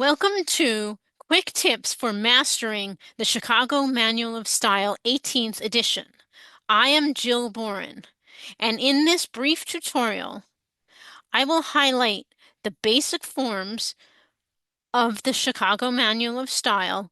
Welcome to Quick Tips for Mastering the Chicago Manual of Style 18th edition. I am Jill Boren, and in this brief tutorial, I will highlight the basic forms of the Chicago Manual of Style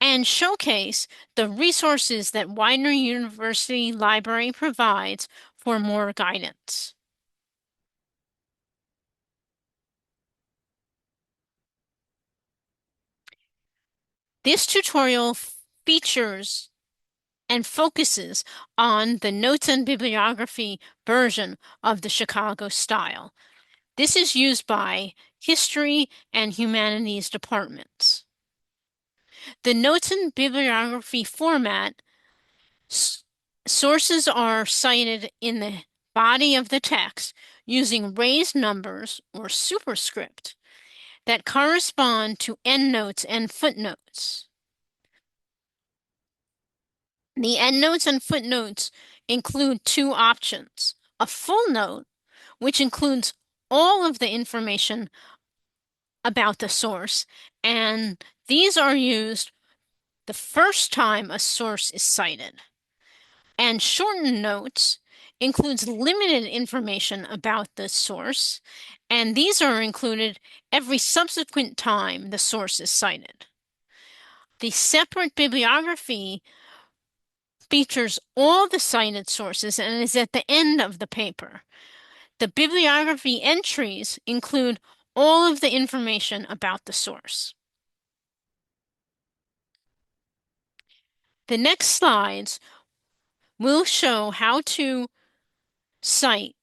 and showcase the resources that Widener University Library provides for more guidance. This tutorial features and focuses on the notes and bibliography version of the Chicago style. This is used by history and humanities departments. The notes and bibliography format, sources are cited in the body of the text using raised numbers or superscript that correspond to endnotes and footnotes. The endnotes and footnotes include two options: a full note, which includes all of the information about the source, and these are used the first time a source is cited. And shortened notes includes limited information about the source, and these are included every subsequent time the source is cited. The separate bibliography features all the cited sources and is at the end of the paper. The bibliography entries include all of the information about the source. The next slides will show how to cite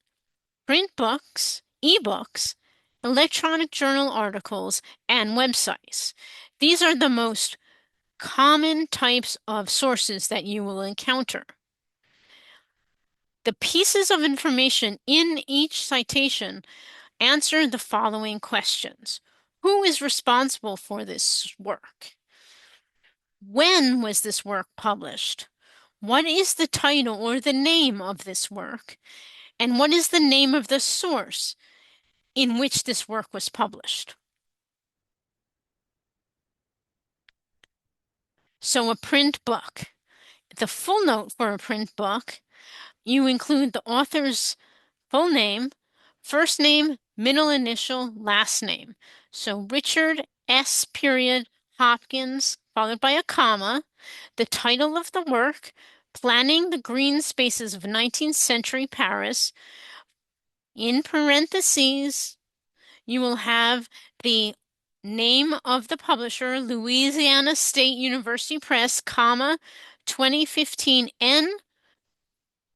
print books, ebooks, electronic journal articles, and websites. These are the most common types of sources that you will encounter. The pieces of information in each citation answer the following questions. Who is responsible for this work? When was this work published? What is the title or the name of this work? And what is the name of the source in which this work was published? So a print book. The full note for a print book, you include the author's full name, first name, middle initial, last name. So Richard S. period Hopkins, followed by a comma, the title of the work, Planning the Green Spaces of 19th Century Paris. In parentheses, you will have the name of the publisher, Louisiana State University Press, comma, 2015 N,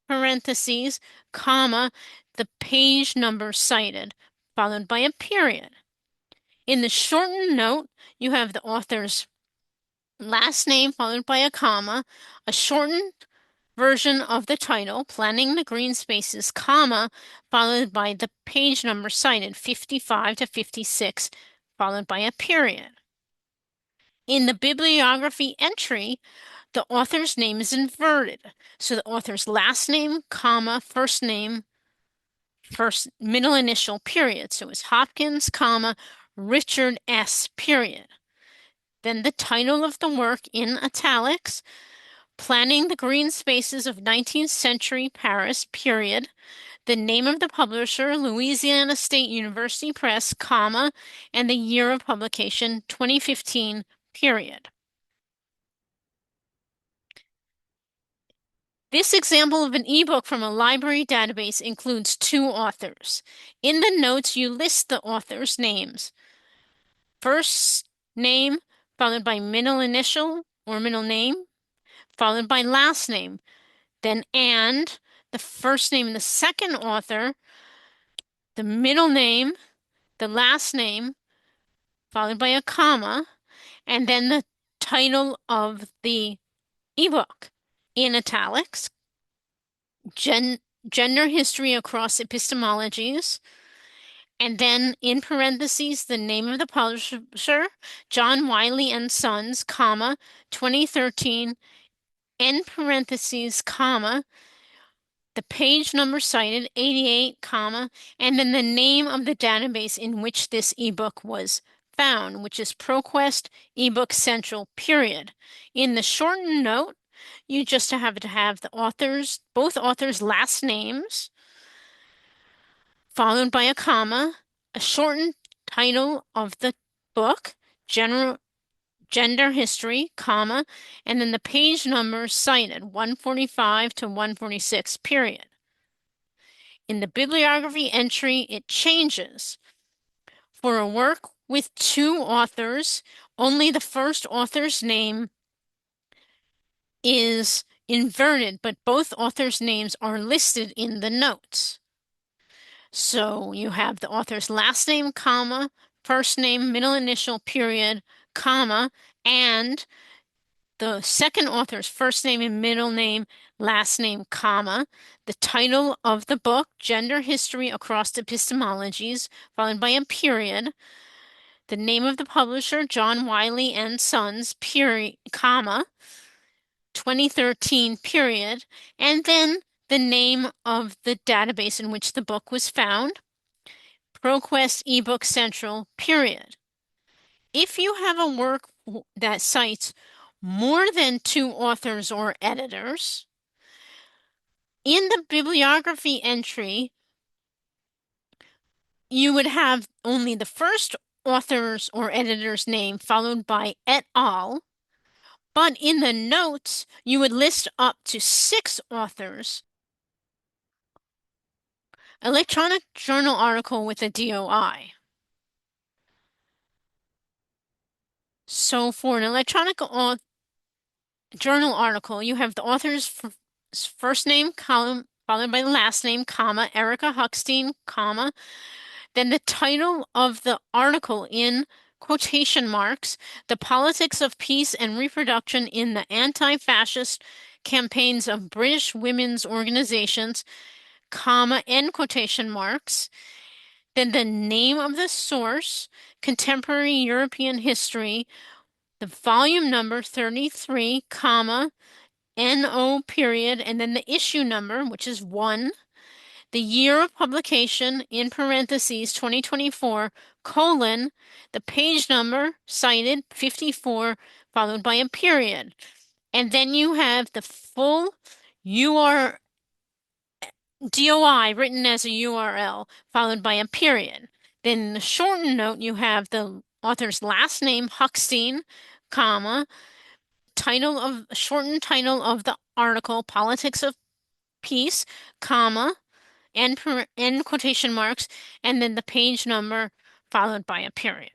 parentheses, comma, the page number cited, followed by a period. In the shortened note, you have the author's last name followed by a comma, a shortened version of the title, Planning the Green Spaces, comma, followed by the page number cited, 55 to 56, followed by a period. In the bibliography entry, the author's name is inverted. So the author's last name, comma, first name, first middle initial, period. So it's Hopkins, comma, Richard S., period. Then the title of the work in italics, Planning the Green Spaces of 19th Century Paris, period. The name of the publisher, Louisiana State University Press, comma, and the year of publication, 2015, period. This example of an ebook from a library database includes two authors. In the notes, you list the authors' names. First name, followed by middle initial or middle name, followed by last name. Then and, the first name and the second author, the middle name, the last name, followed by a comma, and then the title of the ebook in italics, gender history across epistemologies, and then in parentheses, the name of the publisher, John Wiley and Sons, comma, 2013, end parentheses, comma, the page number cited, 88, comma, and then the name of the database in which this ebook was found, which is ProQuest eBook Central, period. In the shortened note, you just have to have the authors, both authors' last names, followed by a comma, a shortened title of the book, gender history, comma, and then the page numbers cited, 145 to 146, period. In the bibliography entry, it changes. For a work with two authors, only the first author's name is inverted, but both authors' names are listed in the notes. So you have the author's last name, comma, first name, middle initial, period, comma, and the second author's first name and middle name, last name, comma, the title of the book, Gender History Across Epistemologies, followed by a period, the name of the publisher, John Wiley and Sons, period, comma, 2013, period, and then the name of the database in which the book was found, ProQuest eBook Central, period. If you have a work that cites more than two authors or editors, in the bibliography entry, you would have only the first author's or editor's name followed by et al. But in the notes, you would list up to 6 authors. Electronic journal article with a DOI. So for an electronic journal article, you have the author's first name, column, followed by the last name, comma, Erica Huckstein, comma, then the title of the article in quotation marks, the politics of peace and reproduction in the anti-fascist campaigns of British women's organizations, comma, end quotation marks, then the name of the source, contemporary European history, the volume number 33, comma, NO period, and then the issue number, which is 1, the year of publication, in parentheses, 2024, colon, the page number cited, 54, followed by a period. And then you have the full DOI written as a URL, followed by a period. Then in the shortened note, you have the author's last name, Huckstein, comma, shortened title of the article, Politics of Peace, comma, end quotation marks, and then the page number followed by a period.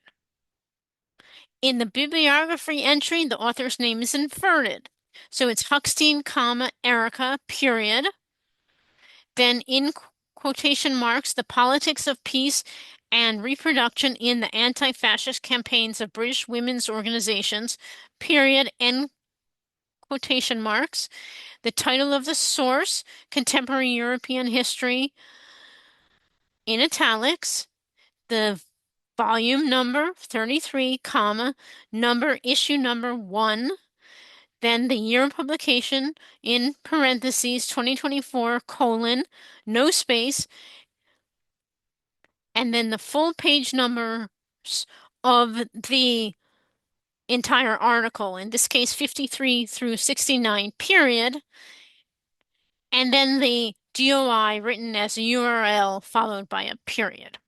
In the bibliography entry, the author's name is inverted. So it's Huckstein, comma, Erica, period. Then in quotation marks, the politics of peace and reproduction in the anti-fascist campaigns of British women's organizations, period, end quotation marks. The title of the source, Contemporary European History, in italics, the volume number 33, comma, issue number 1, then the year of publication, in parentheses, 2024, colon, no space, and then the full page numbers of the entire article, in this case 53 through 69, period, and then the DOI written as a URL followed by a period.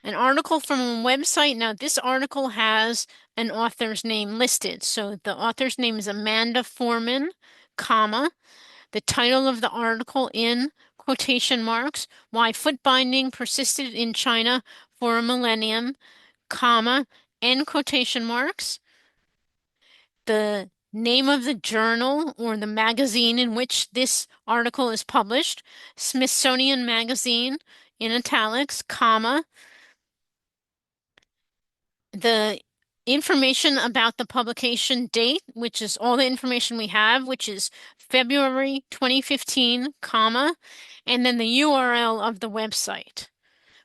An article from a website. Now, this article has an author's name listed. So the author's name is Amanda Foreman, comma, the title of the article in quotation marks, Why Foot Binding Persisted in China for a Millennium, comma, end quotation marks, the name of the journal or the magazine in which this article is published, Smithsonian Magazine, in italics, comma, the information about the publication date, which is all the information we have, which is February 2015, comma, and then the URL of the website,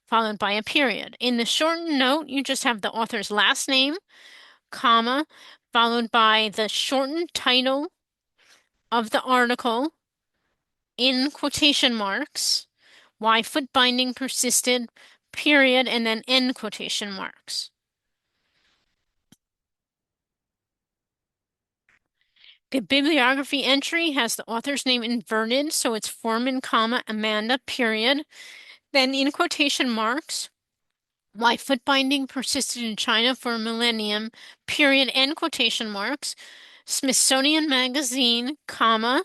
followed by a period. In the shortened note, you just have the author's last name, comma, followed by the shortened title of the article in quotation marks, Why Foot Binding Persisted period, and then end quotation marks. The bibliography entry has the author's name inverted, so it's Foreman, comma, Amanda, period. Then in quotation marks, why foot binding persisted in China for a millennium, period, end quotation marks. Smithsonian Magazine, comma,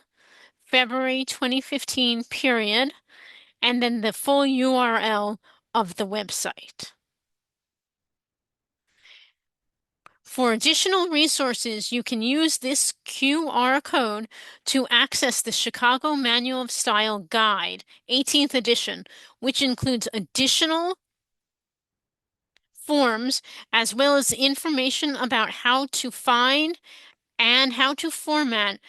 February 2015, period. And then the full URL of the website. For additional resources, you can use this QR code to access the Chicago Manual of Style Guide, 18th edition, which includes additional forms as well as information about how to find and how to format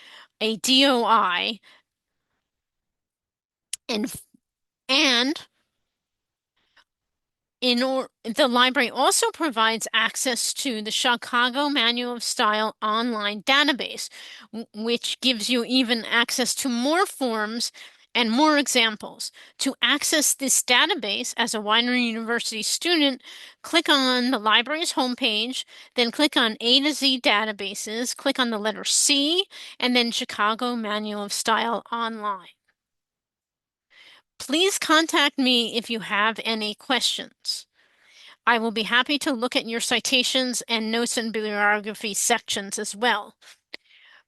a DOI and the library also provides access to the Chicago Manual of Style online database, which gives you even access to more forms and more examples. To access this database as a Widener University student, click on the library's homepage, then click on A to Z databases, click on the letter C, and then Chicago Manual of Style online. Please contact me if you have any questions. I will be happy to look at your citations and notes and bibliography sections as well.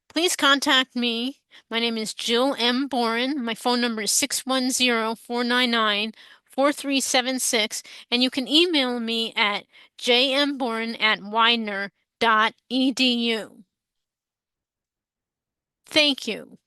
Please contact me. My name is Jill M. Boren. My phone number is 610-499-4376, and you can email me at jmboren@widener.edu. Thank you.